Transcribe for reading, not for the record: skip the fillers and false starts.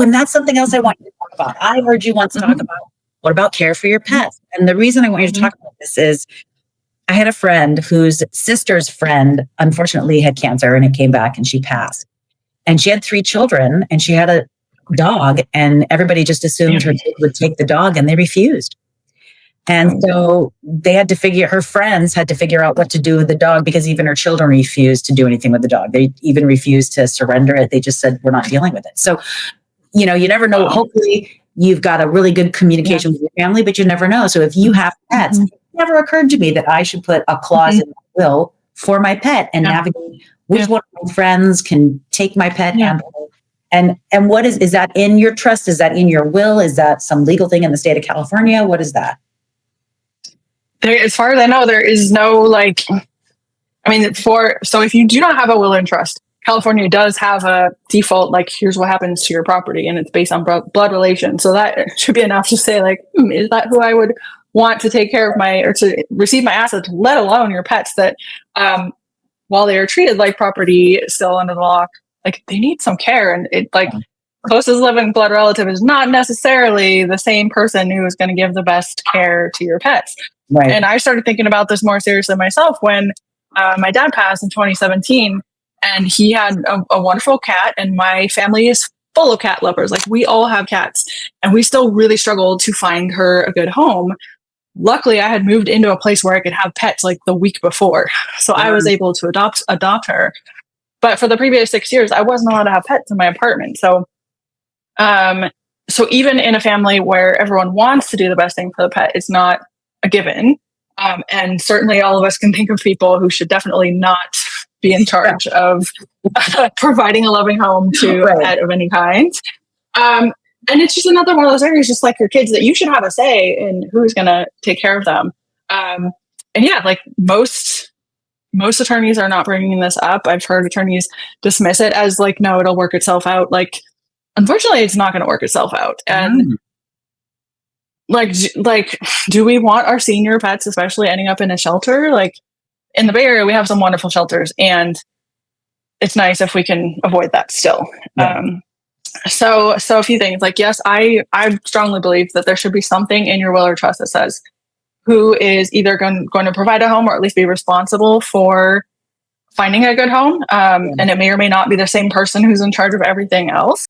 and that's something else I want you to talk about. I heard you once talk about, what about care for your pets? And the reason I want you to talk about this is I had a friend whose sister's friend unfortunately had cancer and it came back and she passed. And she had 3 children and she had a dog, and everybody just assumed her kid would take the dog, and they refused. And so her friends had to figure out what to do with the dog, because even her children refused to do anything with the dog. They even refused to surrender it. They just said, we're not dealing with it. So, you never know. Hopefully you've got a really good communication with your family, but you never know. So if you have pets, it never occurred to me that I should put a clause in my will for my pet and navigate which one of my friends can take my pet animal. And what is that in your trust? Is that in your will? Is that some legal thing in the state of California? What is that? As far as I know, there is no so if you do not have a will and trust, California does have a default, here's what happens to your property, and it's based on blood relation. So that should be enough to say, is that who I would want to take care of or to receive my assets, let alone your pets, that while they are treated like property still under the law, they need some care. And it closest living blood relative is not necessarily the same person who is going to give the best care to your pets. Right. And I started thinking about this more seriously myself when my dad passed in 2017, and he had a wonderful cat, and my family is full of cat lovers. We all have cats, and we still really struggled to find her a good home. Luckily, I had moved into a place where I could have pets the week before. So I was able to adopt her. But for the previous 6 years, I wasn't allowed to have pets in my apartment. So even in a family where everyone wants to do the best thing for the pet, it's not a given. And certainly all of us can think of people who should definitely not be in charge of providing a loving home to a pet of any kind. And it's just another one of those areas, just like your kids, that you should have a say in who's going to take care of them. Most attorneys are not bringing this up. I've heard attorneys dismiss it as no, it'll work itself out. Unfortunately, it's not going to work itself out. And do we want our senior pets, especially ending up in a shelter? In the Bay Area, we have some wonderful shelters, and it's nice if we can avoid that still. Yeah. So a few things. Yes, I strongly believe that there should be something in your will or trust that says who is either going to provide a home, or at least be responsible for finding a good home. And it may or may not be the same person who's in charge of everything else.